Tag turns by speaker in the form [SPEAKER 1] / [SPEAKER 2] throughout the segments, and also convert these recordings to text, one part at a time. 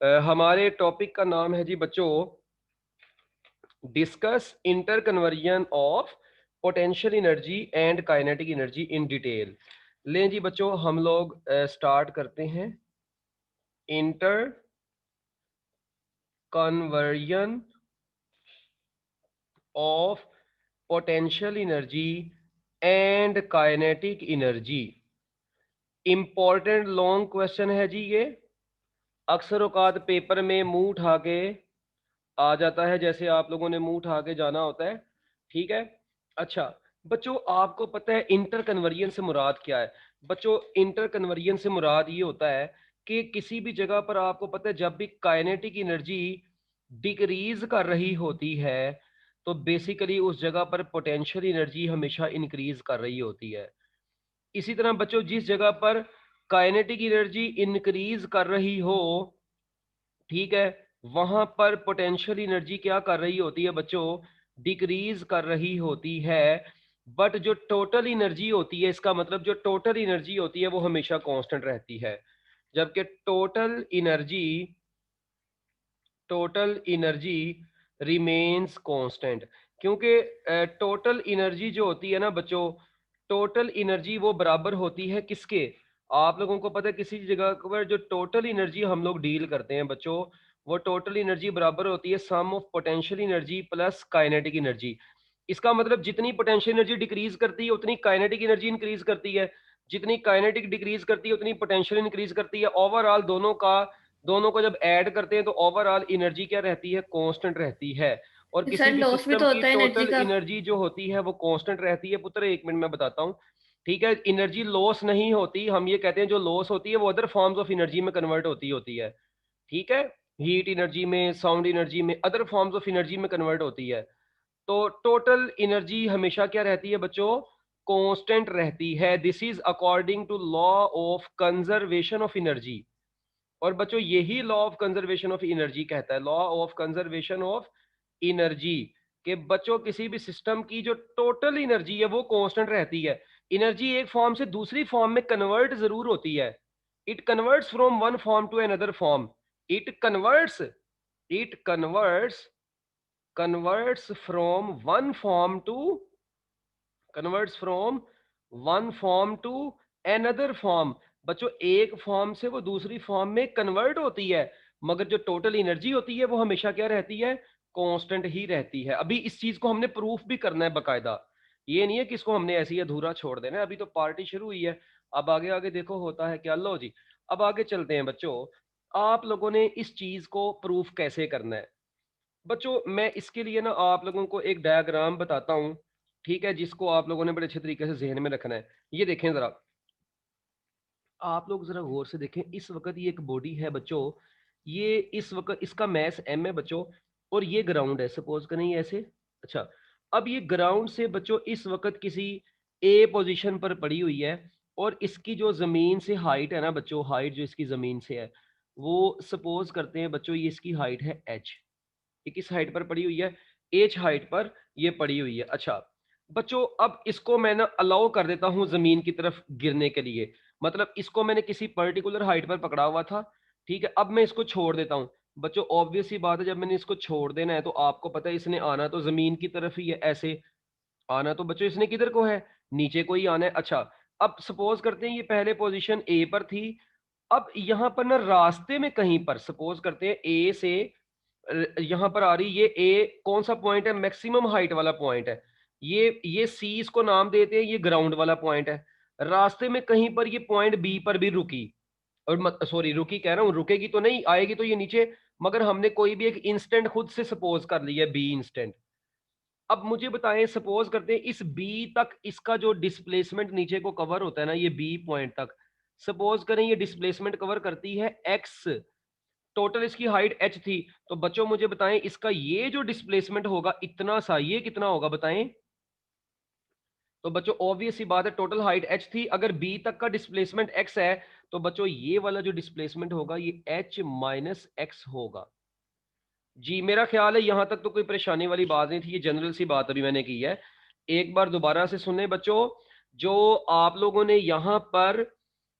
[SPEAKER 1] हमारे टॉपिक का नाम है जी बच्चों, discuss inter conversion of potential energy and kinetic energy in detail. लें जी बच्चों, हम लोग स्टार्ट करते हैं। Inter conversion of potential energy and kinetic energy. Important long question है जी ये। अक्सर औकात पेपर में मुंह उठा के आ जाता है, जैसे आप लोगों ने मुंह उठा के जाना होता है। ठीक है। अच्छा बच्चों, आपको पता है इंटर कन्वर्जन से मुराद क्या है? बच्चों, इंटर कन्वर्जन से मुराद ये होता है कि किसी भी जगह पर आपको पता है जब भी काइनेटिक एनर्जी डिक्रीज कर रही होती है तो बेसिकली उस जगह पर पोटेंशियल एनर्जी हमेशा इंक्रीज कर रही होती है। इसी तरह बच्चों, जिस जगह पर काइनेटिक एनर्जी इंक्रीज कर रही हो, ठीक है, वहां पर पोटेंशियल एनर्जी क्या कर रही होती है बच्चों? डिक्रीज कर रही होती है। बट जो टोटल एनर्जी होती है, इसका मतलब जो टोटल एनर्जी होती है वो हमेशा कांस्टेंट रहती है। जबकि टोटल एनर्जी रिमेन्स कांस्टेंट। क्योंकि टोटल एनर्जी जो होती है ना बच्चों, टोटल एनर्जी वो बराबर होती है किसके? आप लोगों को पता है किसी जगह पर जो टोटल एनर्जी हम लोग डील करते हैं बच्चों, वो टोटल एनर्जी बराबर होती है sum of potential energy plus kinetic energy. इसका मतलब जितनी पोटेंशियल एनर्जी डिक्रीज करती है उतनी काइनेटिक एनर्जी इंक्रीज करती है, जितनी काइनेटिक डिक्रीज करती है उतनी पोटेंशियल इंक्रीज करती है। ओवरऑल दोनों को जब ऐड करते हैं तो ओवरऑल एनर्जी क्या रहती है? कांस्टेंट रहती है। और किसी
[SPEAKER 2] सर
[SPEAKER 1] भी
[SPEAKER 2] लॉस भी
[SPEAKER 1] सिस्टम
[SPEAKER 2] तो
[SPEAKER 1] की
[SPEAKER 2] होता है एनर्जी
[SPEAKER 1] टोटल
[SPEAKER 2] का।
[SPEAKER 1] एनर्जी जो होती है वो कांस्टेंट रहती है। पुत्र एक मिनट में बताता हूँ। ठीक है, एनर्जी लॉस नहीं होती। हम ये कहते हैं जो लॉस होती है वो अदर फॉर्म्स ऑफ एनर्जी में कन्वर्ट होती है। ठीक है, हीट एनर्जी में, साउंड एनर्जी में, अदर फॉर्म्स ऑफ एनर्जी में कन्वर्ट होती है। तो टोटल एनर्जी हमेशा क्या रहती है बच्चों? कांस्टेंट रहती है। This is according to law of conservation of energy. और बच्चों यही law of conservation of energy कहता है, law of conservation of energy, कि बच्चों किसी भी सिस्टम की जो टोटल एनर्जी है वो कांस्टेंट रहती है। एनर्जी एक फॉर्म से दूसरी फॉर्म में कन्वर्ट जरूर होती है। It converts from one form to another form. It converts it converts from one form to converts from one form to another form. बच्चों एक फॉर्म से वो दूसरी फॉर्म में कन्वर्ट होती है, मगर जो टोटल एनर्जी होती है वो हमेशा क्या रहती है? कांस्टेंट ही रहती है। अभी इस चीज को हमने प्रूफ भी करना है बकायदा। ये नहीं है कि इसको हमने ऐसे ही अधूरा छोड़ देना है। अभी तो पार्टी शुरू हुई है, अब आगे आगे देखो होता है क्या। लो जी, अब आगे चलते हैं बच्चों। आप लोगों ने इस चीज को प्रूफ कैसे करना है बच्चों? मैं इसके लिए ना आप लोगों को एक डायग्राम बताता हूं, ठीक है, जिसको आप लोगों ने बड़े अच्छे तरीके से जहन में रखना है। ये देखें जरा, आप लोग जरा गौर से देखें। इस वक्त ये एक बॉडी है बच्चों, ये इस वक्त इसका मैस m है बच्चों, और ये ग्राउंड है, सपोज करें ये ऐसे। अच्छा, अब ये ग्राउंड से बच्चों इस वक्त किसी ए पोजीशन पर पड़ी हुई है, और इसकी जो जमीन से हाइट है ना बच्चों, हाइट जो इसकी जमीन से है, वो सपोज करते हैं बच्चों ये इसकी हाइट है h। ये किस हाइट पर पड़ी हुई है? एच हाइट पर ये पड़ी हुई है। अच्छा बच्चों, अब इसको मैं ना अलाउ कर देता हूं जमीन की तरफ गिरने के लिए। मतलब इसको मैंने किसी पर्टिकुलर हाइट पर पकड़ा हुआ था, ठीक है, अब मैं इसको छोड़ देता हूं। बच्चों ऑब्वियस ही बात है, जब मैंने इसको छोड़ देना है तो आपको पता है इसने आना तो जमीन की तरफ ही है, ऐसे आना तो बच्चों इसने किधर को है? नीचे को ही आना है। अच्छा, अब सपोज करते हैं ये पहले पोजीशन ए पर थी। अब यहां पर ना रास्ते में कहीं पर सपोज करते हैं ए से यहां पर आ रही, ये ए कौन सा पॉइंट है? मैक्सिमम हाइट वाला पॉइंट है। ये सी इसको नाम देते हैं, ये ग्राउंड वाला पॉइंट है। रास्ते में कहीं पर ये पॉइंट बी पर भी रुकी, और सॉरी रुकी कह रहा हूं, रुकेगी तो नहीं, आएगी तो ये नीचे, मगर हमने कोई भी एक इंस्टेंट खुद से सपोज कर लिया बी इंस्टेंट। अब मुझे बताएं, सपोज करते हैं इस बी तक इसका जो डिस्प्लेसमेंट नीचे को कवर होता है ना, ये बी पॉइंट तक सपोज करें ये डिस्प्लेसमेंट कवर करती है एक्स। टोटल इसकी हाइट h थी, तो बच्चों मुझे बताएं इसका ये जो डिस्प्लेसमेंट होगा इतना सा, ये कितना होगा बताएं? तो बच्चों ऑब्वियस सी बात है, टोटल हाइट h थी, अगर b तक का डिस्प्लेसमेंट x है तो बच्चों ये वाला जो डिस्प्लेसमेंट होगा ये h माइनस एक्स होगा। जी मेरा ख्याल है यहां तक तो कोई परेशानी वाली बात नहीं थी, ये जनरल सी बात अभी मैंने की है। एक बार दोबारा से सुने बच्चों, जो आप लोगों ने यहां पर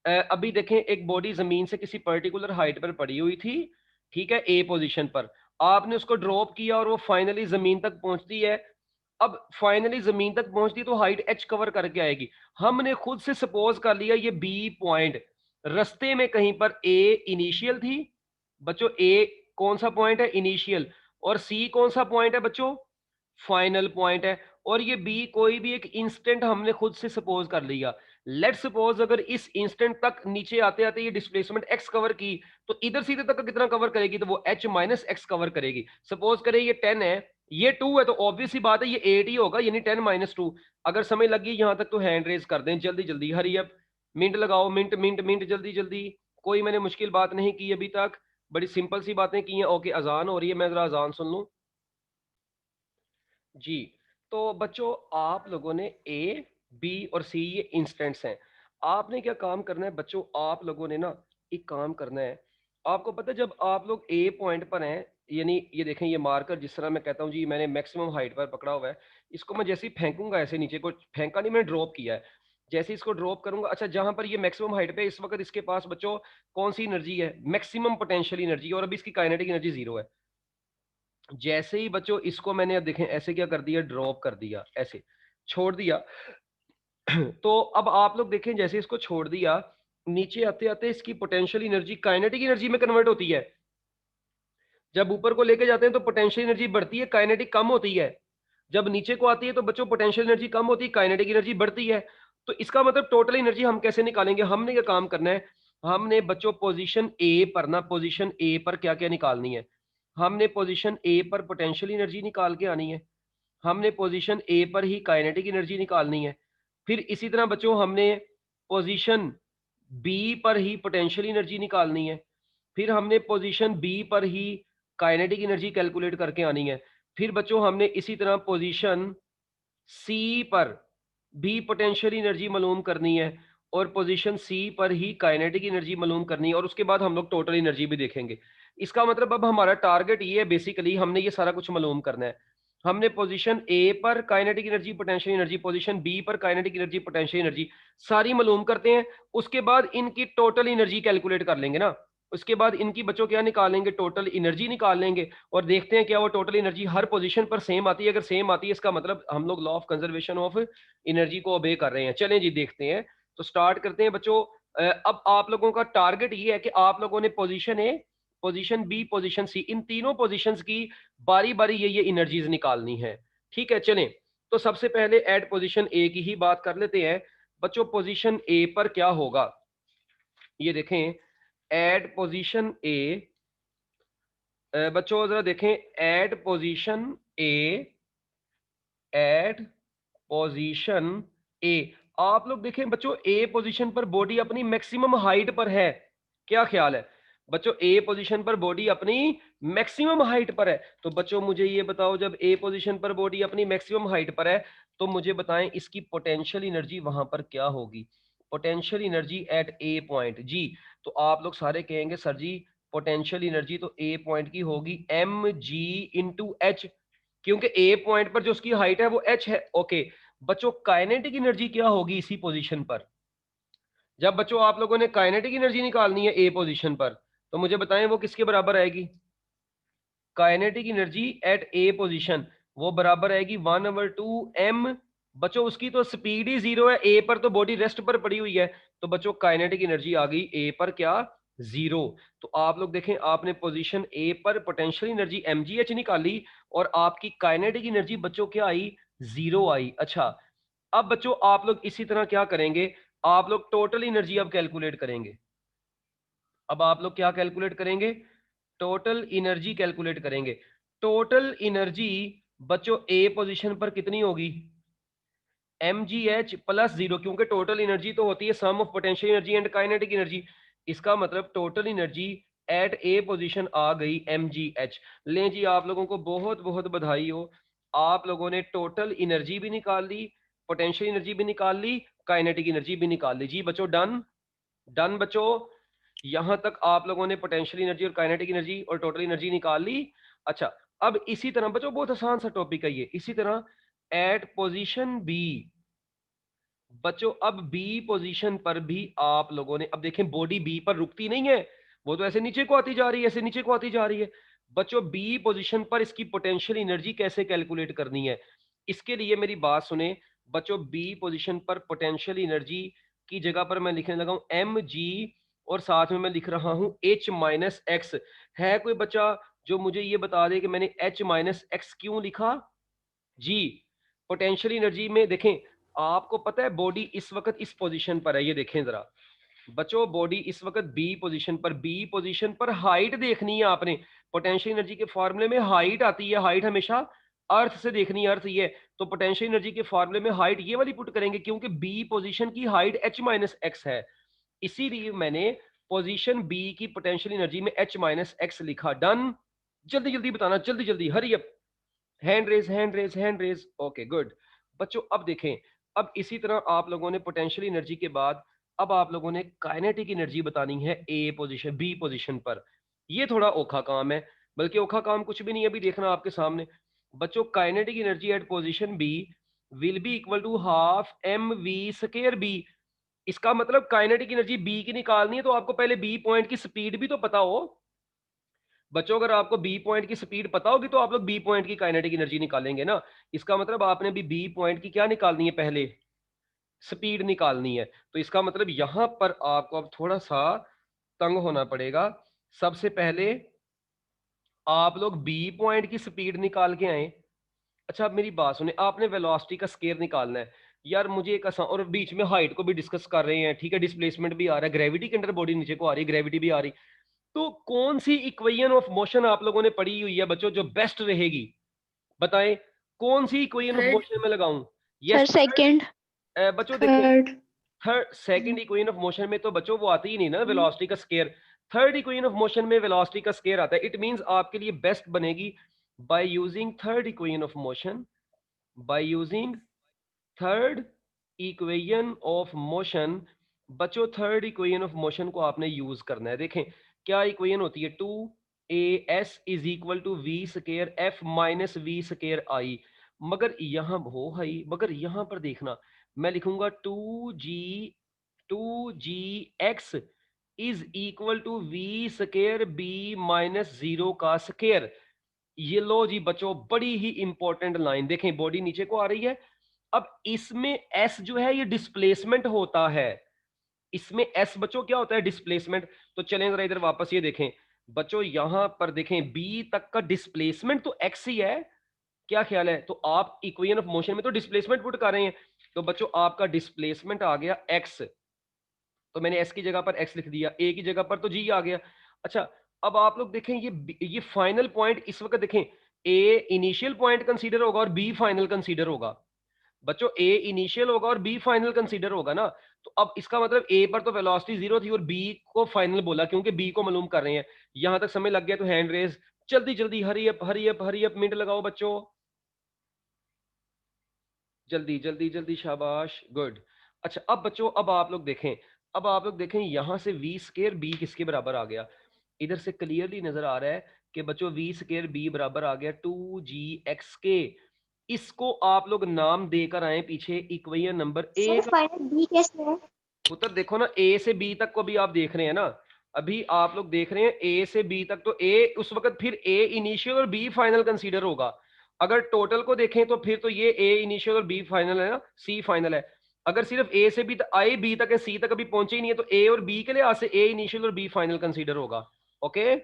[SPEAKER 1] अभी देखें, एक बॉडी जमीन से किसी पर्टिकुलर हाइट पर पड़ी हुई थी, ठीक है, ए पोजीशन पर आपने उसको ड्रॉप किया और वो फाइनली जमीन तक पहुंचती है। अब फाइनली जमीन तक पहुंचती तो हाइट एच कवर करके आएगी। हमने खुद से सपोज कर लिया ये बी पॉइंट रस्ते में कहीं पर ए इनिशियल थी बच्चों, ए कौन सा पॉइंट है इनिशियल, और सी कौन सा पॉइंट है बच्चों फाइनल पॉइंट है, और ये बी कोई भी एक इंस्टेंट हमने खुद से सपोज कर लिया। लेट सपोज अगर इस इंस्टेंट तक नीचे आते आते ये डिस्प्लेसमेंट एक्स कवर की, तो इधर सीधे तक कितना कवर करेगी, तो वो एच माइनस एक्स कवर करेगी। सपोज करें ये 10 है, ये 2 है, तो ऑब्वियस सी बात है ये 8 ही होगा, यानी 10 माइनस 2। अगर समय लगी यहां तक तो हैंड रेज कर दें जल्दी जल्दी, हरी अप, मिनट लगाओ, मिनट मिनट मिनट, जल्दी जल्दी। कोई मैंने मुश्किल बात नहीं की अभी तक, बड़ी सिंपल सी बातें की हैं। ओके, अजान हो रही है, मैं जरा अजान सुन लूं जी। तो बच्चों आप लोगों ने ए बी और सी ये इंस्टेंट्स हैं। आपने क्या काम करना है बच्चों, आप लोगों ने ना एक काम करना है। आपको पता है जब आप लोग ए पॉइंट पर हैं, यानी ये देखें ये मार्कर जिस तरह मैं कहता हूँ जी मैंने मैक्सिमम हाइट पर पकड़ा हुआ है, इसको मैं जैसे ही फेंकूंगा ऐसे नीचे को, फेंका नहीं मैंने ड्रॉप किया है, जैसे ही इसको ड्रॉप करूंगा, अच्छा जहां पर ये मैक्सिमम हाइट पे इस वक्त इसके पास बच्चों कौन सी एनर्जी है, मैक्सिमम पोटेंशियल एनर्जी, और अभी इसकी काइनेटिक एनर्जी जीरो है। जैसे ही बच्चों इसको मैंने अब देखें ऐसे क्या कर दिया, ड्रॉप कर दिया, ऐसे छोड़ दिया। तो अब आप लोग देखें जैसे इसको छोड़ दिया, नीचे आते आते इसकी पोटेंशियल एनर्जी काइनेटिक एनर्जी में कन्वर्ट होती है। जब ऊपर को लेके जाते हैं तो पोटेंशियल एनर्जी बढ़ती है, काइनेटिक कम होती है। जब नीचे को आती है तो बच्चों पोटेंशियल एनर्जी कम होती है, काइनेटिक एनर्जी बढ़ती है। तो इसका मतलब टोटल एनर्जी हम कैसे निकालेंगे, हमने क्या काम करना है, हमने बच्चों पोजीशन ए पर ना, पोजीशन ए पर क्या क्या निकालनी है, हमने पोजीशन ए पर पोटेंशियल एनर्जी निकाल के आनी है, हमने पोजीशन ए पर ही काइनेटिक एनर्जी निकालनी है। फिर इसी तरह बच्चों हमने पोजीशन बी पर ही पोटेंशियल एनर्जी निकालनी है। फिर हमने पोजीशन बी पर ही काइनेटिक एनर्जी कैलकुलेट करके आनी है। फिर बच्चों हमने इसी तरह पोजीशन सी पर भी पोटेंशियल एनर्जी मालूम करनी है, और पोजीशन सी पर ही काइनेटिक एनर्जी मालूम करनी है, और उसके बाद हम लोग टोटल एनर्जी भी देखेंगे। इसका मतलब अब हमारा टारगेट ये है, बेसिकली हमने ये सारा कुछ मालूम करना है। हमने पोजीशन ए पर kinetic energy potential energy, position B पर काइनेटिक एनर्जी पोटेंशियल एनर्जी सारी मालूम करते हैं। उसके बाद इनकी टोटल एनर्जी कैलकुलेट कर लेंगे ना, उसके बाद इनकी बच्चों क्या निकालेंगे, टोटल एनर्जी निकाल लेंगे, और देखते हैं क्या वो टोटल एनर्जी हर पोजीशन पर सेम आती है। अगर सेम आती है इसका मतलब हम लोग law of conservation of energy को ओबे कर रहे हैं। चलें जी देखते हैं, तो स्टार्ट करते हैं बच्चों। अब आप लोगों का टारगेट ये है कि आप लोगों ने position A, position B, position सी, इन तीनों पोजीशंस की बारी बारी ये एनर्जीज निकालनी है। ठीक है, चलें तो सबसे पहले एट पोजीशन ए की ही बात कर लेते हैं। बच्चों पोजीशन ए पर क्या होगा, ये देखें एट पोजीशन ए, बच्चों जरा देखें eight position A, eight position A, आप लोग देखें बच्चों ए पोजीशन पर बॉडी अपनी मैक्सिमम हाइट पर है, क्या ख्याल है बच्चों, ए पोजीशन पर बॉडी अपनी मैक्सिमम हाइट पर है। तो बच्चों मुझे ये बताओ जब ए पोजीशन पर बॉडी अपनी मैक्सिमम हाइट पर है, तो मुझे बताएं इसकी पोटेंशियल एनर्जी वहां पर क्या होगी, potential energy at A point जी। तो आप लोग सारे कहेंगे सर जी पोटेंशियल एनर्जी तो ए पॉइंट की होगी एम जी इंटू एच, क्योंकि ए पॉइंट पर जो उसकी हाइट है वो एच है। ओके बच्चों काइनेटिक एनर्जी क्या होगी इसी पोजीशन पर, जब बच्चों आप लोगों ने काइनेटिक एनर्जी निकालनी है ए पोजीशन पर, तो मुझे बताएं वो किसके बराबर आएगी, kinetic energy at A position वो बराबर आएगी 1/2 m। बच्चों उसकी तो स्पीड ही जीरो है, ए पर तो बॉडी रेस्ट पर पड़ी हुई है, तो बच्चों काइनेटिक एनर्जी आ गई ए पर क्या, जीरो। तो आप लोग देखें आपने पोजीशन ए पर पोटेंशियल एनर्जी mgh निकाली, और आपकी काइनेटिक एनर्जी बच्चों क्या आई, जीरो आई। अच्छा अब बच्चों आप लोग इसी तरह क्या करेंगे, आप लोग टोटल एनर्जी अब कैलकुलेट करेंगे। अब आप लोग क्या कैलकुलेट करेंगे, टोटल एनर्जी कैलकुलेट करेंगे। टोटल एनर्जी बच्चों ए पोजीशन पर कितनी होगी, mgh प्लस जीरो, क्योंकि टोटल एनर्जी तो होती है sum of potential energy and kinetic energy. इसका मतलब total energy at A position आ गई mgh। लें जी आप लोगों को बहुत बहुत बधाई हो, आप लोगों ने टोटल एनर्जी भी निकाल ली, पोटेंशियल एनर्जी भी निकाल ली, काइनेटिक एनर्जी भी निकाल ली जी बच्चों। डन, डन बच्चों, यहां तक आप लोगों ने पोटेंशियल एनर्जी और काइनेटिक एनर्जी और टोटल एनर्जी निकाल ली। अच्छा अब इसी तरह बच्चों बहुत आसान सा टॉपिक है ये, इसी तरह एट पोजीशन बी, बच्चों अब बी पोजीशन पर भी आप लोगों ने, अब देखें बॉडी बी पर रुकती नहीं है, वो तो ऐसे नीचे को आती जा रही है, ऐसे नीचे को आती जा रही है। बच्चों बी पोजीशन पर इसकी पोटेंशियल एनर्जी कैसे कैलकुलेट करनी है, इसके लिए मेरी बात सुने बच्चों। बी पोजीशन पर पोटेंशियल एनर्जी की जगह पर मैं लिखने लगा हूं एम जी, और साथ में मैं लिख रहा हूं एच माइनस एक्स। है कोई बच्चा जो मुझे ये बता दे कि मैंने एच माइनस एक्स क्यों लिखा? जी, पोटेंशियल एनर्जी में देखें, आपको पता है बॉडी इस वक्त इस पोजीशन पर है, ये देखें जरा बच्चों, बॉडी इस वक्त बी पोजीशन पर, बी पोजीशन पर हाइट देखनी है आपने। पोटेंशियल एनर्जी के फॉर्मूले में हाइट आती है, हाइट हमेशा अर्थ से देखनी है, अर्थ ये। तो पोटेंशियल एनर्जी के फॉर्मूले में हाइट ये वाली पुट करेंगे, क्योंकि बी पोजीशन की हाइट एच माइनस एक्स है, इसीलिए मैंने पोजीशन बी की पोटेंशियल एनर्जी में एच माइनस एक्स लिखा। डन? जल्दी जल्दी बताना, जल्दी जल्दी, hurry up. Hand raise, hand raise, hand raise. Okay good. बच्चों अब देखें, अब इसी तरह आप लोगों ने पोटेंशियल एनर्जी के बाद अब आप लोगों ने काइनेटिक एनर्जी बतानी है ए पोजीशन, बी पोजीशन पर। ये थोड़ा औखा काम है, बल्कि औखा काम कुछ भी नहीं है, अभी देखना आपके सामने। बच्चों kinetic energy at position B will be equal to half m v square B. इसका मतलब काइनेटिक एनर्जी बी की निकालनी है तो आपको पहले बी पॉइंट की स्पीड भी तो पता हो। बच्चों अगर आपको बी पॉइंट की स्पीड पता होगी तो आप लोग बी पॉइंट की काइनेटिक एनर्जी निकालेंगे ना। इसका मतलब आपने भी बी पॉइंट की क्या निकालनी है, पहले स्पीड निकालनी है। तो इसका मतलब यहां पर आपको अब थोड़ा सा तंग होना पड़ेगा। सबसे पहले आप लोग बी पॉइंट की स्पीड निकाल के आए। अच्छा अब मेरी बात सुने, आपने वेलोसिटी का स्केयर निकालना है। यार मुझे एक आसान, और बीच में हाइट को भी डिस्कस कर रहे हैं, ठीक है, डिस्प्लेसमेंट भी आ रहा है, ग्रेविटी के अंडर बॉडी नीचे को आ रही है, ग्रेविटी भी आ रही। तो कौन सी इक्वेशन ऑफ मोशन आप लोगों ने पढ़ी हुई है बच्चों जो बेस्ट रहेगी? बताएं, कौन सी इक्वेशन ऑफ
[SPEAKER 2] थर्ड।
[SPEAKER 1] मोशन में लगाऊं?
[SPEAKER 2] Sir
[SPEAKER 1] yes
[SPEAKER 2] second.
[SPEAKER 1] बच्चों देखो,
[SPEAKER 2] third.
[SPEAKER 1] Third second equation of motion में तो बच्चों वो आती ही नहीं ना वेलोसिटी का square. Third equation of motion में वेलोसिटी का स्केयर आता है। इट मींस आपके लिए बेस्ट बनेगी by using third equation of motion, by using third equation of motion. बच्चों थर्ड इक्वेशन ऑफ मोशन को आपने यूज करना है। देखें क्या इक्वेशन होती है, two A S is equal to we square F minus V square I. मगर यहां हो भाई, मगर यहां पर देखना, मैं लिखूंगा two ji x is equal to we square B minus zero का स्केयर। ये लो जी बच्चों, बड़ी ही इंपॉर्टेंट लाइन देखें, बॉडी नीचे को आ रही है। अब इसमें एस जो है ये डिस्प्लेसमेंट होता है, इसमें एस बच्चों क्या होता है, डिस्प्लेसमेंट। तो चलें जरा इधर वापस ये देखें बच्चों, यहां पर देखें बी तक का डिस्प्लेसमेंट तो एक्स ही है। क्या ख्याल है? तो आप इक्वेशन ऑफ मोशन में तो डिस्प्लेसमेंट पुट कर रहे हैं, तो बच्चों आपका डिस्प्लेसमेंट आ गया एक्स। तो मैंने एस की जगह पर एक्स लिख दिया, ए की जगह पर तो जी आ गया। अच्छा अब आप लोग देखें ये फाइनल पॉइंट इस वक्त देखें, ए इनिशियल पॉइंट कंसीडर होगा और बी फाइनल कंसीडर होगा। बच्चों ए इनिशियल होगा और बी फाइनल कंसीडर होगा ना। तो अब इसका मतलब ए पर तो वेलोसिटी जीरो थी और बी को फाइनल बोला क्योंकि बी को मालूम कर रहे हैं। यहां तक समय लग गया तो हैंड रेज, जल्दी जल्दी, hurry up hurry up hurry up, minute लगाओ बच्चों, जल्दी जल्दी जल्दी, शाबाश, गुड। अच्छा अब बच्चों, अब आप लोग देखें, अब आप लोग देखें यहां से वी स्केयर बी किसके बराबर आ गया? इधर से क्लियरली नजर आ रहा है कि बच्चों वी स्केयर बी बराबर आ गया टू जी एक्स के। इसको आप लोग नाम देकर आए पीछे इक्वेशन नंबर ए
[SPEAKER 2] सर
[SPEAKER 1] का।
[SPEAKER 2] फाइनल बी कैसे है?
[SPEAKER 1] पुत्र देखो ना, ए से बी तक को भी आप देख रहे हैं ना, अभी आप लोग देख रहे हैं ए से बी तक, तो ए उस वक्त फिर ए इनिशियल और बी फाइनल कंसीडर होगा। अगर टोटल को देखें तो फिर तो ये ए इनिशियल और बी फाइनल है ना, सी फाइनल है। अगर सिर्फ ए से बी तक आई, बी तक है, सी तक अभी पहुंचे ही नहीं है, तो ए और बी के लिए आज से ए इनिशियल और बी फाइनल कंसीडर होगा। ओके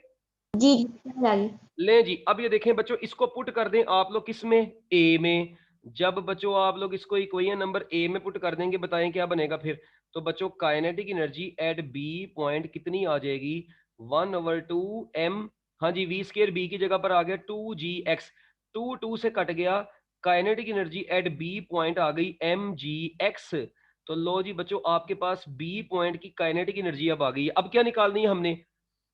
[SPEAKER 2] जी जी समझ आ गई।
[SPEAKER 1] ले जी, अब ये देखें बच्चों, इसको पुट कर दें आप लोग किस में, ए में। जब बच्चों आप लोग इसको इक्वेशन नंबर ए में पुट कर देंगे, बताएं क्या बनेगा फिर? तो बच्चों kinetic energy at B point कितनी आ जाएगी, 1/2 m। हाँ जी, वी स्केयर बी की जगह पर आ गया टू जी एक्स, टू टू से कट गया, kinetic energy at B point आ गई एम जी एक्स। तो लो जी बच्चों, आपके पास बी पॉइंट की काइनेटिक एनर्जी अब आ गई है। अब क्या निकालनी है हमने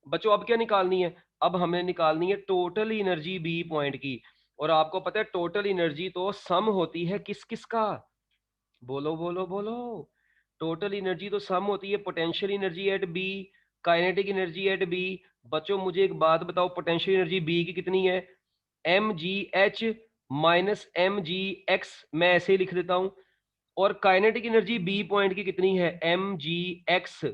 [SPEAKER 1] बच्चों, अब क्या निकालनी है? अब हमें निकालनी है टोटल एनर्जी बी पॉइंट की। और आपको पता है टोटल एनर्जी तो सम होती है किस किस का, बोलो बोलो बोलो। टोटल एनर्जी तो सम होती है potential energy at B, kinetic energy at B. बच्चों मुझे एक बात बताओ, पोटेंशियल एनर्जी बी की कितनी है? M g h minus m जी एक्स, मैं ऐसे ही लिख देता हूं। और काइनेटिक एनर्जी बी पॉइंट की कितनी है? एम जी एक्स।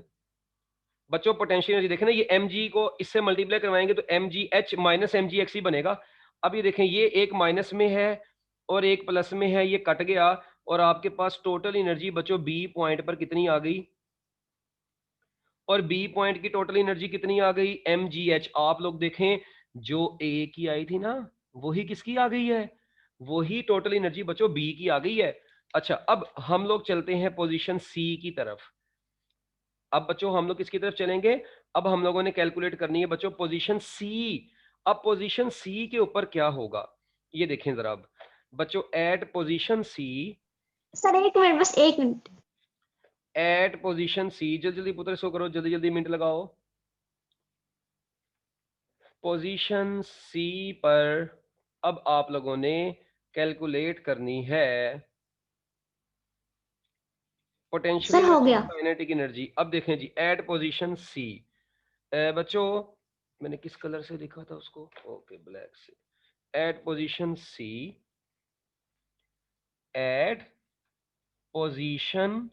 [SPEAKER 1] बच्चों पोटेंशियल एनर्जी देखें ना, ये mg को इससे मल्टीप्लाई करवाएंगे तो mgh माइनस mgx ही बनेगा। अब ये देखें, ये एक माइनस में है और एक प्लस में है, ये कट गया और आपके पास टोटल एनर्जी बच्चों बी पॉइंट पर कितनी आ गई, और बी पॉइंट की टोटल एनर्जी कितनी आ गई, mgh। आप लोग देखें, जो ए की आई थी ना, वही किसकी आ गई है, वही टोटल एनर्जी बच्चों बी की आ गई है। अच्छा, अब हम लोग चलते हैं पोजीशन सी की तरफ। अब बच्चों हम लोग किसकी तरफ चलेंगे, अब हम लोगों ने कैलकुलेट करनी है बच्चों पोजीशन सी। अब पोजीशन सी के ऊपर क्या होगा, ये देखें जरा। अब बच्चों एट पोजीशन सी,
[SPEAKER 2] सर एक मिनट, बस एक मिनट।
[SPEAKER 1] एट पोजीशन सी, जल्दी जल्दी पुत्र इसको करो, जल्दी जल्दी मिनट लगाओ। पोजीशन सी पर अब आप लोगों ने कैलकुलेट करनी है पोटेंशियल
[SPEAKER 2] सर हो
[SPEAKER 1] एनर्जी,
[SPEAKER 2] गया।
[SPEAKER 1] Kinetic energy. अब देखें जी, एट पोजीशन सी, बच्चों मैंने किस कलर से लिखा था उसको, ओके ब्लैक से। एट पोजीशन सी, एट पोजीशन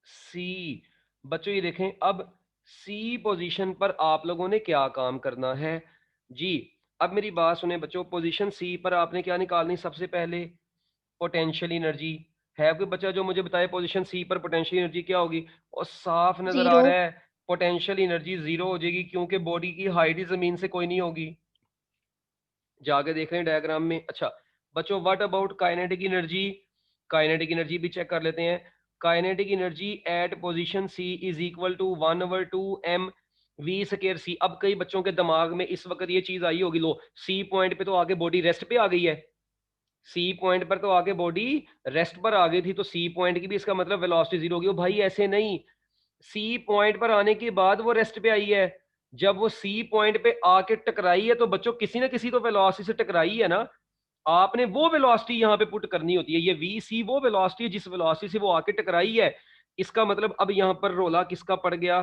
[SPEAKER 1] सी, बच्चों ये देखें, अब सी पोजीशन पर आप लोगों ने क्या काम करना है जी। अब मेरी बात सुने बच्चों, पोजीशन सी पर आपने क्या निकालनी, सबसे पहले पोटेंशियल एनर्जी। है कोई बच्चा जो मुझे बताए पोजीशन सी पर पोटेंशियल एनर्जी क्या होगी, और साफ नजर आ
[SPEAKER 2] जीरो।
[SPEAKER 1] रहा है पोटेंशियल एनर्जी जीरो हो जाएगी, क्योंकि बॉडी की हाइट ही जमीन से कोई नहीं होगी। जाके देख रहे हैं डायग्राम में। अच्छा बच्चों, what about kinetic energy, kinetic energy भी चेक कर लेते हैं। Kinetic energy at position C is equal to 1/2 m V square C. अब कई बच्चों के दिमाग में इस वक्त ये चीज आई होगी, लो सी पॉइंट पे तो आगे बॉडी रेस्ट पे आ गई है, सी पॉइंट पर तो आगे बॉडी रेस्ट पर आ गई थी, तो सी पॉइंट की भी इसका मतलब वेलोसिटी जीरो होगी। ओ भाई ऐसे नहीं, सी पॉइंट पर आने के बाद वो रेस्ट पे आई है, जब वो सी पॉइंट पे आके टकराई है तो बच्चों किसी ना किसी तो वेलोसिटी से टकराई है ना, आपने वो वेलोसिटी यहाँ पे पुट करनी होती है। ये वी सी वो वेलोसिटी है जिस वेलोसिटी से वो आके टकराई है। इसका मतलब अब यहाँ पर रोला किसका पड़ गया,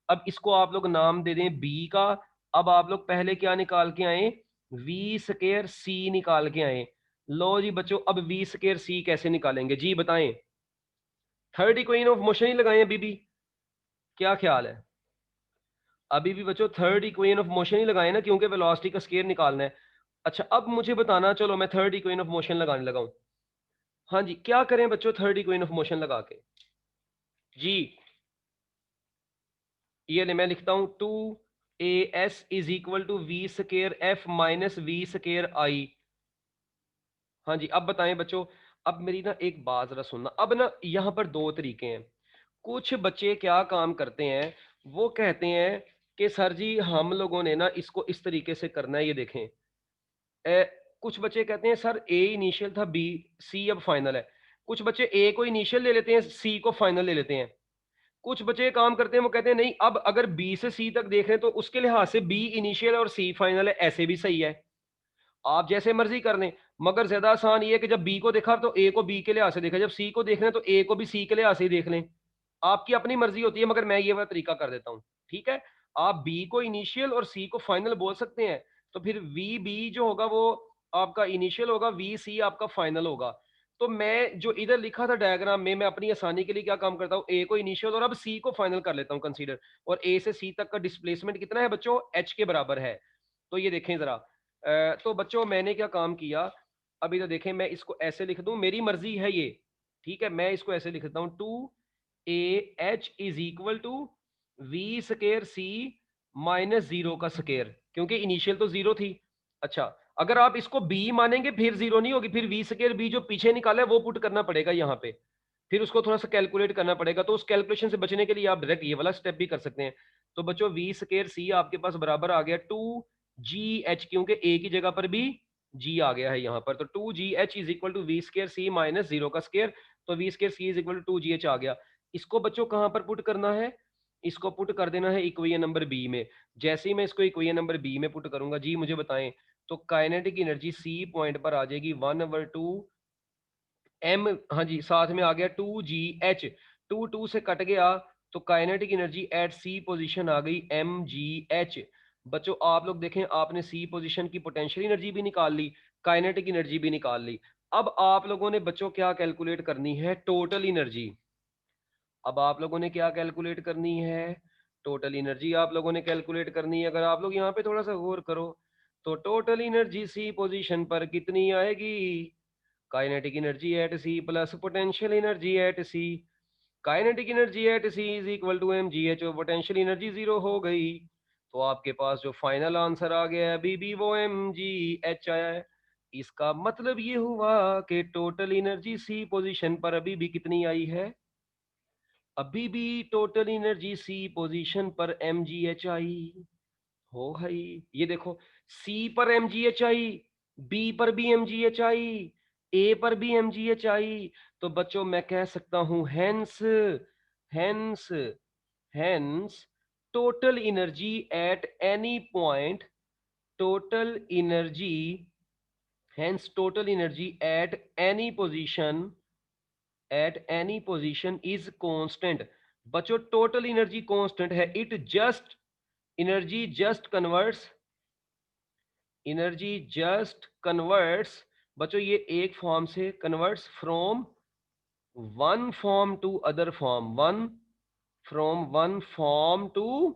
[SPEAKER 1] अब इसको आप लोग नाम दे दें बी का। अब आप लोग पहले क्या निकाल के आए, वी स्केयर सी निकाल के आए। लो जी बच्चों, अब वी स्केयर सी कैसे निकालेंगे जी बताएं। थर्ड इक्वेशन ऑफ मोशन ही लगाए अभी भी, क्या ख्याल है, अभी भी बच्चों थर्ड इक्वेशन ऑफ मोशन ही लगाए ना, क्योंकि वेलोसिटी का स्केयर निकालना है। अच्छा अब मुझे बताना, चलो मैं थर्ड इक्वेशन ऑफ मोशन लगाने लगा हूं। हाँ जी, क्या करें बच्चों थर्ड इक्वेशन ऑफ मोशन लगा के जी, ये ले मैं लिखता हूं 2as is equal to we square F minus V square I. हाँ जी, अब बताएं बच्चों, अब मेरी ना एक बात जरा सुनना। अब ना यहाँ पर दो तरीके हैं। कुछ बच्चे क्या काम करते हैं, वो कहते हैं कि सर जी हम लोगों ने ना इसको इस तरीके से करना है, ये देखें। कुछ बच्चे कहते हैं सर ए इनिशियल था, बी सी अब फाइनल है। कुछ बच्चे ए को इनिशियल ले लेते हैं, सी को फाइनल ले लेते हैं। कुछ बच्चे काम करते हैं, वो कहते हैं नहीं, अब अगर बी से सी तक देख रहे हैं तो उसके लिहाज से बी इनिशियल और सी फाइनल है, ऐसे भी सही है। आप जैसे मर्जी कर लें, मगर ज्यादा आसान ये है कि जब बी को देखा तो ए को बी के लिहाज से देखा, जब सी को देख रहे हैं तो ए को भी सी के लिहाज से ही देख लें। आपकी अपनी मर्जी होती है, मगर मैं ये वाला तरीका कर देता हूं, ठीक है। आप बी को इनिशियल और सी को फाइनल बोल सकते हैं, तो फिर वी बी जो होगा वो आपका इनिशियल होगा, वी सी आपका फाइनल होगा। तो मैं जो इधर लिखा था डायग्राम में, मैं अपनी आसानी के लिए क्या काम करता हूँ, ए को इनिशियल और अब सी को फाइनल कर लेता हूँ कंसीडर। और ए से सी तक का डिस्प्लेसमेंट कितना है बच्चों, एच के बराबर है। तो ये देखें जरा, तो बच्चों मैंने क्या काम किया, अभी तो देखें, मैं इसको ऐसे लिख दूं, मेरी मर्जी है ये, ठीक है। मैं इसको ऐसे लिखता हूं, 2ah is equal to we square C minus zero का स्केयर, क्योंकि इनिशियल तो जीरो थी। अच्छा, अगर आप इसको बी मानेंगे फिर जीरो नहीं होगी, फिर वी स्केयर बी जो पीछे निकाला है वो पुट करना पड़ेगा यहाँ पे, फिर उसको थोड़ा सा कैलकुलेट करना पड़ेगा। तो उस कैलकुलेशन से बचने के लिए आप डायरेक्ट ये वाला स्टेप भी कर सकते हैं। तो बच्चों वी स्केयर सी आपके पास बराबर आ गया 2gh, क्योंकि ए की जगह पर भी जी आ गया है यहाँ पर, तो 2gh is equal to we square C minus zero का स्केयर। तो v square C is equal to 2gh आ गया। इसको बच्चों कहाँ पर पुट करना है, इसको पुट कर देना है इक्वेशन नंबर बी में। जैसे ही मैं इसको इक्वेशन नंबर बी में पुट करूंगा जी, मुझे बताएं, तो काइनेटिक एनर्जी सी पॉइंट पर आ जाएगी 1/2 m, हाँ जी, साथ में आ गया 2gh, 2 से कट गया, तो kinetic energy at C position आ गई mgh। बच्चों आप लोग देखें, आपने सी पोजीशन की पोटेंशियल एनर्जी भी निकाल ली, काइनेटिक एनर्जी भी निकाल ली। अब आप लोगों ने बच्चों क्या कैलकुलेट करनी है, टोटल एनर्जी। अब आप लोगों ने क्या कैलकुलेट करनी है, टोटल एनर्जी आप लोगों ने कैलकुलेट करनी है। अगर आप लोग यहाँ पे थोड़ा सा गौर करो तो टोटल एनर्जी सी पोजीशन पर कितनी आएगी? Kinetic energy at C plus potential energy at C. Kinetic energy at C is equal to m g h, potential energy zero हो गई। तो आपके पास जो फाइनल आंसर आ गया है अभी भी वो एम जी एच आया है। इसका मतलब ये हुआ कि टोटल एनर्जी सी पोजीशन पर अभी भी कितनी आई है? अभी भी टोटल एनर्जी सी पोजीशन पर एम जी एच आई हो गई। ये देखो, सी पर एम जी एच आई, बी पर भी एम जी एच आई, ए पर भी एम जी एच आई। तो बच्चों मैं कह सकता हूं hence hence hence total energy at any point, total energy, hence total energy at any position is constant. बच्चों टोटल एनर्जी कांस्टेंट है, it just energy just converts, energy just converts, बच्चों ये एक फॉर्म से converts from one form to other form, one from one form to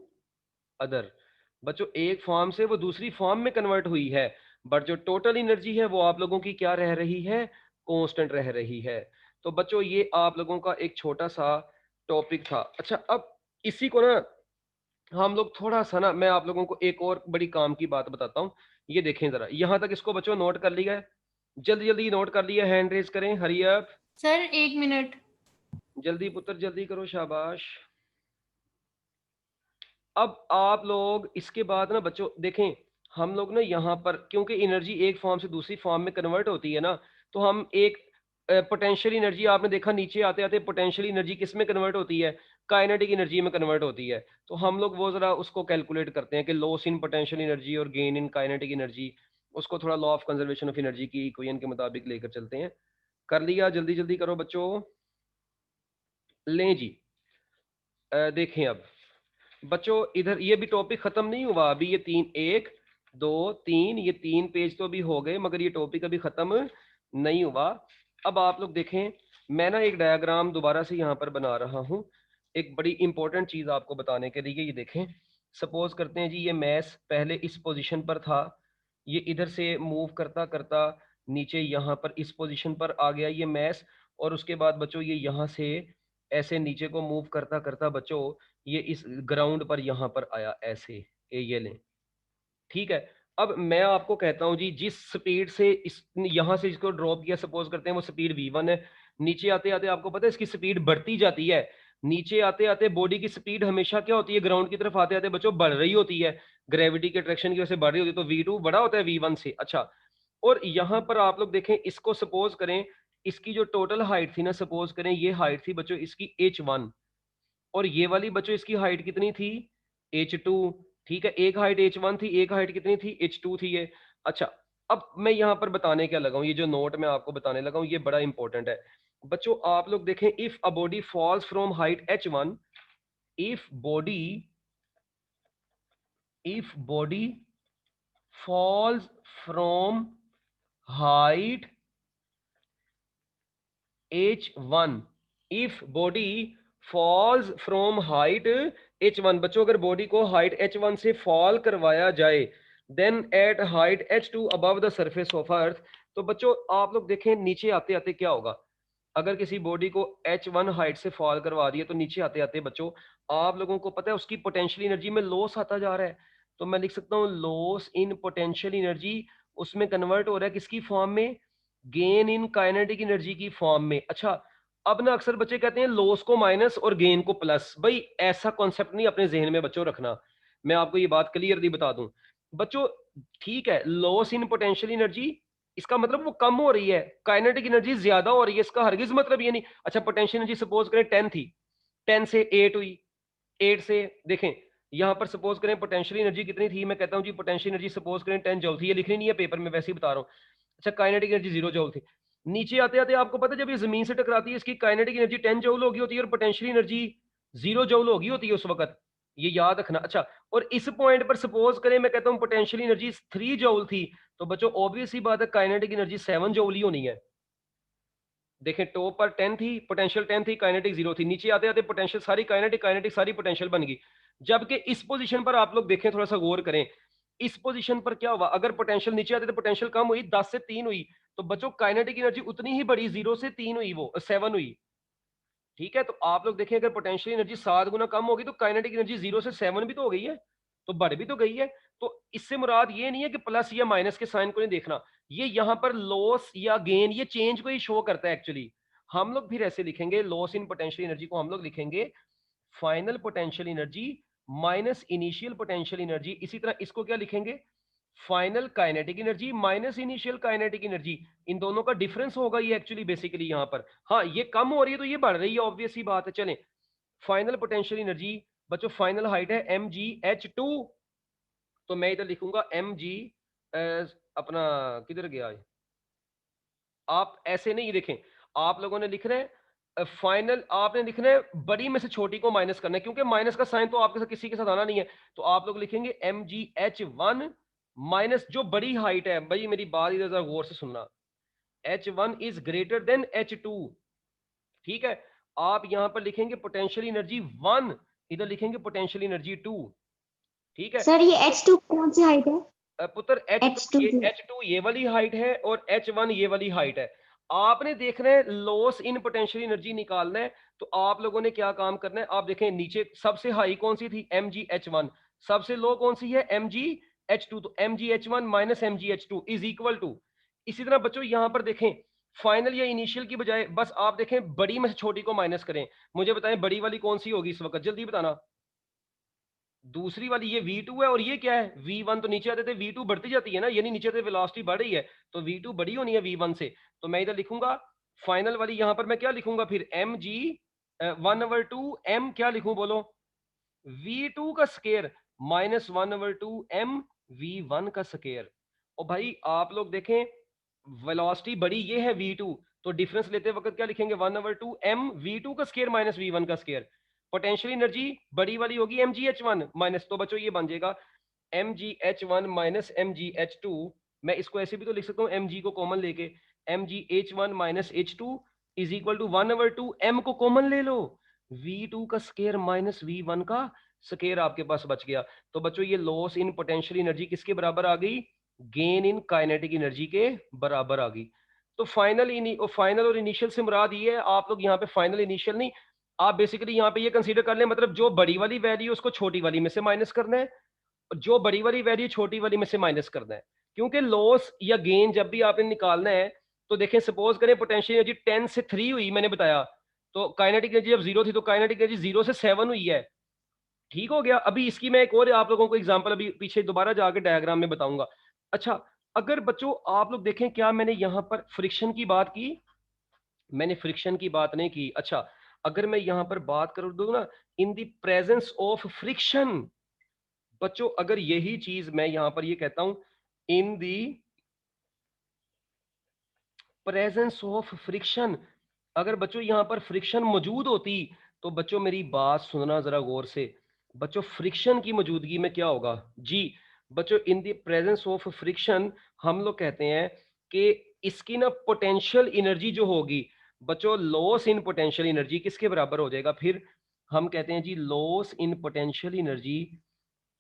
[SPEAKER 1] other. बच्चों एक फॉर्म से वो दूसरी फॉर्म में कन्वर्ट हुई है, बट जो टोटल एनर्जी है वो आप लोगों की क्या रह रही है? कांस्टेंट रह रही है। तो बच्चों ये आप लोगों का एक छोटा सा टॉपिक था। अच्छा अब इसी को ना हम लोग थोड़ा सा ना, मैं आप लोगों को एक और बड़ी काम की बात बताता हूँ। ये देखें जरा, यहां तक इसको बच्चों नोट कर लिया है? जल्दी जल्दी नोट कर लिया? हैंड रेज करें, हरी अप।
[SPEAKER 3] Sir 1 minute.
[SPEAKER 1] जल्दी पुत्र जल्दी करो, शाबाश। अब आप लोग इसके बाद ना बच्चों देखें, हम लोग ना यहाँ पर क्योंकि एनर्जी एक फॉर्म से दूसरी फॉर्म में कन्वर्ट होती है ना, तो हम एक पोटेंशियल एनर्जी, आपने देखा नीचे आते आते पोटेंशियल एनर्जी किस में कन्वर्ट होती है? काइनेटिक एनर्जी में कन्वर्ट होती है। तो हम लोग वो जरा उसको कैलकुलेट करते हैं कि लॉस इन पोटेंशियल एनर्जी और गेन इन काइनेटिक एनर्जी, उसको थोड़ा law of conservation of energy की इक्वेशन के मुताबिक लेकर चलते हैं। कर लिया? जल्दी जल्दी करो बच्चों। लें जी, देखें अब बच्चों इधर ये भी टॉपिक खत्म नहीं हुआ अभी। ये तीन, एक दो तीन, ये तीन पेज तो अभी हो गए, मगर ये टॉपिक अभी खत्म नहीं हुआ। अब आप लोग देखें, मैं ना एक डायग्राम दोबारा से यहाँ पर बना रहा हूँ, एक बड़ी इंपॉर्टेंट चीज आपको बताने के लिए। ये देखें, सपोज करते हैं जी ये मैस पहले इस पोजीशन पर था, ये इधर से मूव करता करता नीचे यहाँ पर इस पोजीशन पर आ गया ये मैस, और उसके बाद बच्चों ये यहाँ से ऐसे नीचे को मूव करता करता बच्चों ये इस ग्राउंड पर यहाँ पर आया ऐसे, ये लें, ठीक है। अब मैं आपको कहता हूं जी, जिस स्पीड से इस यहां से इसको ड्रॉप किया, सपोज करते हैं वो स्पीड v1 है, नीचे आते आते आपको पता है इसकी स्पीड बढ़ती जाती है। नीचे आते आते बॉडी की स्पीड हमेशा क्या होती है? ग्राउंड की तरफ आते आते बच्चों बढ़ रही होती है, ग्रेविटी के अट्रैक्शन की वजह से बढ़ रही होती है, तो v2 बड़ा होता है v1 से। अच्छा, और यहां पर आप लोग देखें, इसको सपोज करें, इसकी जो टोटल हाइट थी ना, सपोज करें ये हाइट थी बच्चों इसकी h1, और ये वाली बच्चों इसकी हाइट कितनी थी? h2। ठीक है, एक हाइट h1 थी, एक हाइट कितनी थी? h2 थी ये। अच्छा, अब मैं यहां पर बताने क्या लगा हूं, ये जो नोट मैं आपको बताने लगा हूं ये बड़ा इंपॉर्टेंट है बच्चों। आप लोग देखें, if a body falls from height h1, if body falls from height h1, if body falls from height h1, बच्चों अगर बॉडी को हाइट h1 से फॉल करवाया जाए, then at height h2 above the surface of earth, तो बच्चों आप लोग देखें नीचे आते आते क्या होगा? अगर किसी बॉडी को h1 हाइट से फॉल करवा दिए तो नीचे आते आते बच्चों आप लोगों को पता है उसकी पोटेंशियल एनर्जी में लॉस आता जा रहा है। तो मैं लिख सकता हूँ लॉस इन पोटेंशियल एनर्जी, उसमें कन्वर्ट हो रहा है किसकी फॉर्म में? गेन इन काइनेटिक एनर्जी की फॉर्म में। अच्छा, अब ना अक्सर बच्चे कहते हैं लॉस को माइनस और गेन को प्लस, भाई ऐसा कॉन्सेप्ट नहीं अपने जहन में बच्चों रखना। मैं आपको ये बात क्लियरली बता दूं बच्चों, ठीक है, लॉस इन पोटेंशियल एनर्जी इसका मतलब वो कम हो रही है, काइनेटिक एनर्जी ज्यादा हो रही है, इसका हरगिज मतलब ये नहीं। अच्छा, पोटेंशियल एनर्जी सपोज करें 10 थी, 10 से 8 हुई, 8 से देखें यहां पर सपोज करें पोटेंशियल एनर्जी कितनी थी? मैं कहता हूं जी पोटेंशियल एनर्जी सपोज करें 10 जूल थी, ये लिखनी नहीं है पेपर में, वैसे ही बता रहा हूं। अच्छा, काइनेटिक एनर्जी 0 जूल थी। नीचे आते आते आपको पता है जब ये जमीन से टकराती है इसकी काइनेटिक एनर्जी 10 जूल होगी होती है और पोटेंशियल एनर्जी 0 जूल होगी होती है उस वक्त, ये याद रखना। अच्छा, और इस पॉइंट पर सपोज करें मैं कहता हूं पोटेंशियल एनर्जी 3 जूल थी, तो बच्चों ऑब्वियस ही बात है काइनेटिक एनर्जी 7 जूल ही होनी है। देखें, टॉप पर 10 थी, पोटेंशियल 10 थी, काइनेटिक 0 थी, नीचे आते आते पोटेंशियल सारी काइनेटिक, काइनेटिक सारी पोटेंशियल बन गई। जबकि इस पोजीशन पर आप लोग देखें, थोड़ा सा गौर करें, इस पोजीशन पर क्या हुआ, अगर पोटेंशियल नीचे आते तो पोटेंशियल कम हुई, 10 से 3 हुई, तो बच्चों काइनेटिक एनर्जी उतनी ही बढ़ी, 0 से 3 हुई, वो 7 हुई। ठीक है, तो आप लोग देखें, अगर पोटेंशियल एनर्जी 7 गुना कम होगी तो काइनेटिक एनर्जी 0 से 7 भी तो हो गई है, तो बढ़ भी तो गई है। तो इससे मुराद ये नहीं है कि प्लस या माइनस के साइन को नहीं देखना, ये यहाँ पर लॉस या गेन, ये चेंज को ही शो करता है एक्चुअली। हम लोग फिर ऐसे लिखेंगे, लॉस इन पोटेंशियल एनर्जी को हम लोग लिखेंगे final potential energy minus initial potential energy. इसी तरह इसको क्या लिखेंगे, final kinetic energy minus initial kinetic energy. इन दोनों का डिफरेंस होगा ये एक्चुअली बेसिकली यहाँ पर। हाँ, ये कम हो रही है तो ये बढ़ रही है, ऑब्वियस ही बात है। चलें, फाइनल पोटेंशियल एनर्जी बच्चों, फाइनल हाइट है mgh2, तो मैं इधर लिखूंगा mg, अपना किधर गया है, आप ऐसे नहीं देखें, आप लोगों ने लिख रहे हैं फाइनल, आपने लिखना है बड़ी में से छोटी को माइनस करना है, क्योंकि माइनस का साइन तो आपके साथ किसी के साथ आना नहीं है। तो आप लोग लिखेंगे mgh1 माइनस जो बड़ी हाइट है, भाई मेरी बात इधर जरा गौर से सुनना, h1 is greater than h2। ठीक है, आप यहां पर लिखेंगे पोटेंशियल एनर्जी 1, इधर लिखेंगे पोटेंशियल एनर्जी 2। ठीक है,
[SPEAKER 2] सर ये H2 कौन सी हाइट है?
[SPEAKER 1] पुत्र
[SPEAKER 2] H2 की।
[SPEAKER 1] एच टू ये वाली हाइट है और H1 ये वाली हाइट है। आपने देखना है लॉस इन पोटेंशियल एनर्जी निकालना है, तो आप लोगों ने क्या काम करना है, आप देखें नीचे सबसे हाई कौन सी थी, mgh1, सबसे लो कौन सी है, mgh2, तो mgh1 minus mgh2 is equal to, इसी तरह बच्चों यहां पर देखें, फाइनल या इनिशियल की बजाय बस आप देखें बड़ी में से छोटी को माइनस करें। मुझे बताएं बड़ी वाली कौन सी होगी इस वक्त, जल्दी बताना। दूसरी वाली ये V2 है, और ये क्या है V1, तो नीचे आते थे V2 बढ़ती जाती है ना, यानी नीचे से वेलोसिटी बढ़ रही है, तो V2 बड़ी होनी है V1 से। तो मैं इधर लिखूंगा फाइनल वाली, यहां पर मैं क्या लिखूंगा फिर, mg 1/2 m, क्या लिखूं बोलो, V2 का स्केयर माइनस 1/2 m V1 का स्केयर। और भाई आप लोग देखें वेलोसिटी बड़ी ये है V2, तो डिफरेंस लेते वक्त क्या लिखेंगे, 1/2 m V2 का स्केयर माइनस V1 का स्केयर। पोटेंशियल एनर्जी बड़ी वाली होगी mgh1 माइनस, तो बच्चों ये बन जाएगा mgh1 माइनस mgh2। मैं इसको ऐसे भी तो लिख सकता हूँ, mg को कॉमन लेके, mgh1 minus h2 is equal to 1/2 m को कॉमन ले लो, v2 का स्केयर माइनस v1 का स्केयर आपके पास बच गया। तो बच्चों ये लॉस इन पोटेंशियल एनर्जी किसके बराबर आ गई, गेन इन काइनेटिक एनर्जी के बराबर आ गई। तो फाइनल और इनिशियल से मुराद ये है, आप लोग यहाँ पे फाइनल इनिशियल नहीं, आप बेसिकली यहाँ पे ये कंसीडर कर लें, मतलब जो बड़ी वाली वैल्यू उसको छोटी वाली में से माइनस करना है, और जो बड़ी वाली वैल्यू छोटी वाली में से माइनस करना है। क्योंकि लॉस या गेन जब भी आपने निकालना है, तो देखें सपोज करें पोटेंशियल एनर्जी 10 से 3 हुई, मैंने बताया, तो काइनेटिक एनर्जी जब 0 थी, तो काइनेटिक एनर्जी 0 से 7 हुई है। ठीक हो गया। अभी इसकी मैं एक और आप लोगों को एग्जांपल अभी पीछे दोबारा जाके डायग्राम में बताऊंगा। अच्छा, अगर बच्चों आप लोग देखें, क्या मैंने यहां पर फ्रिक्शन की बात की, मैंने फ्रिक्शन की बात नहीं की। अच्छा, अगर मैं यहां पर बात कर दूं ना, in the presence of friction, बच्चों अगर यही चीज मैं यहां पर ये कहता हूं, in the presence of friction, अगर बच्चों यहां पर फ्रिक्शन मौजूद होती, तो बच्चों मेरी बात सुनना जरा गौर से, बच्चों फ्रिक्शन की मौजूदगी में क्या होगा जी, बच्चों in the presence of friction हम लोग कहते हैं कि इसकी ना पोटेंशियल एनर्जी जो होगी, बच्चों लॉस इन पोटेंशियल एनर्जी किसके बराबर हो जाएगा, फिर हम कहते हैं जी loss in potential energy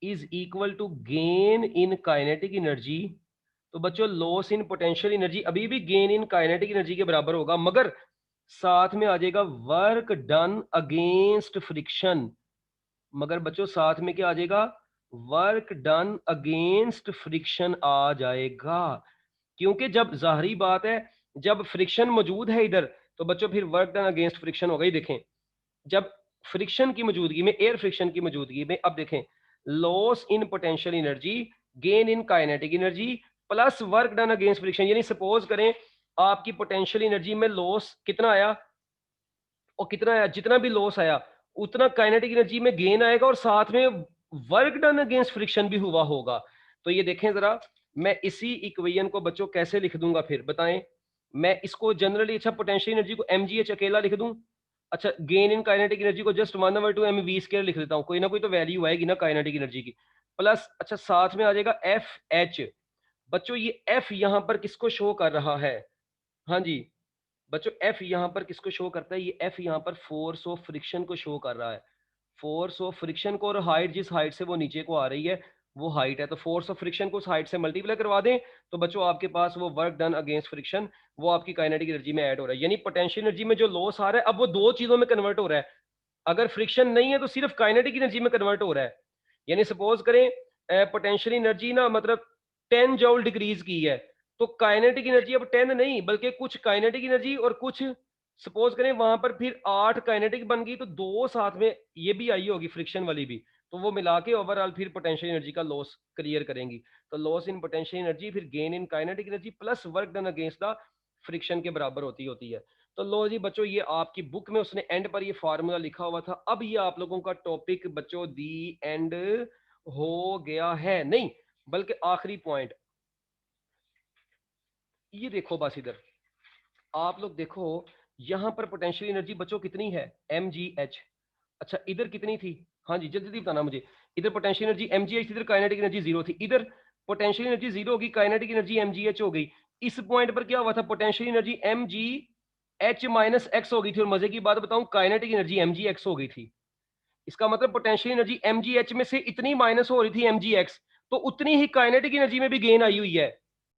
[SPEAKER 1] is equal to gain in kinetic energy. तो बच्चों लॉस इन पोटेंशियल एनर्जी अभी भी गेन इन काइनेटिक एनर्जी के बराबर होगा, मगर साथ में आ जाएगा वर्क डन अगेंस्ट फ्रिक्शन। मगर बच्चों साथ में क्या आ जाएगा, वर्क डन अगेंस्ट फ्रिक्शन आ जाएगा। क्योंकि जब जाहरी बात है, जब फ्रिक्शन मौजूद है इधर, तो बच्चों फिर वर्क डन अगेंस्ट फ्रिक्शन होगा ही। देखें जब फ्रिक्शन की मौजूदगी में, एयर फ्रिक्शन की मौजूदगी में, अब देखें loss in potential energy gain in kinetic energy plus work done against friction, यानी सपोज करें आपकी पोटेंशियल एनर्जी में लॉस कितना आया, और कितना आया, जितना भी लॉस आया उतना काइनेटिक एनर्जी में गेन आएगा, और साथ में वर्क डन अगेंस्ट फ्रिक्शन भी हुआ होगा। तो ये देखें जरा, मैं इसी इक्वेशन को बच्चों कैसे लिख दूंगा फिर बताएं, मैं इसको जनरली, अच्छा पोटेंशियल एनर्जी को mgh अकेला लिख दूं, अच्छा गेन इन काइनेटिक एनर्जी को जस्ट 1/2 mv² लिख देता हूं, कोई ना कोई तो वैल्यू आएगी ना काइनेटिक एनर्जी की, प्लस अच्छा साथ में आ जाएगा fh। बच्चों ये f यहां पर किसको शो कर रहा है, हाँ जी बच्चों f यहां पर किसको शो करता है, ये f यहां पर फोर्स ऑफ फ्रिक्शन को शो कर रहा है। फोर्स ऑफ फ्रिक्शन को और हाइट जिस हाइट से वो नीचे को आ रही है वो हाइट है, तो फोर्स ऑफ फ्रिक्शन को उस हाइट से मल्टीप्लाई करवा दें तो बच्चों आपके पास वो वर्क डन अगेंस्ट फ्रिक्शन वो आपकी काइनेटिक एनर्जी में ऐड हो रहा है। यानी पोटेंशियल एनर्जी में जो लॉस आ रहा है अब वो दो चीजों में कन्वर्ट हो रहा है। अगर फ्रिक्शन नहीं है तो सिर्फ काइनेटिक एनर्जी में कन्वर्ट हो रहा है। यानी सपोज करें पोटेंशियल एनर्जी ना मतलब 10 जूल डिक्रीज की है, तो काइनेटिक एनर्जी अब 10 नहीं बल्कि कुछ काइनेटिक एनर्जी और कुछ सपोज करें वहां पर फिर 8 काइनेटिक बन गई, तो दो साथ में ये भी आई होगी फ्रिक्शन वाली भी, तो वो मिला के ओवरऑल फिर पोटेंशियल एनर्जी का लॉस क्लियर करेंगी। तो लॉस इन पोटेंशियल एनर्जी फिर gain in kinetic energy plus work done against the friction के बराबर होती है। तो लो जी बच्चों ये आपकी बुक में उसने एंड पर ये फार्मूला लिखा हुआ था। अब ये आप लोगों का टॉपिक बच्चों दी एंड हो गया है, नहीं बल्कि आखिरी पॉइंट ये देखो बस इधर आप लोग देखो यहां पर पोटेंशियल एनर्जी बच्चों कितनी है mgh। अच्छा इधर कितनी थी, हाँ जी जल्दी जल्दी बताना मुझे। इधर पोटेंशियल एनर्जी mgh, इधर काइनेटिक एनर्जी जीरो थी, इधर पोटेंशियल एनर्जी जीरो होगी काइनेटिक एनर्जी mgh हो गई। इस पॉइंट पर क्या हुआ था potential energy mgh minus x हो गई थी और मजे की बात बताऊं काइनेटिक एनर्जी mgx हो गई थी। इसका मतलब पोटेंशियल एनर्जी mgh में से इतनी माइनस हो रही थी mgx, तो उतनी ही काइनेटिक एनर्जी में भी गेन आई हुई है।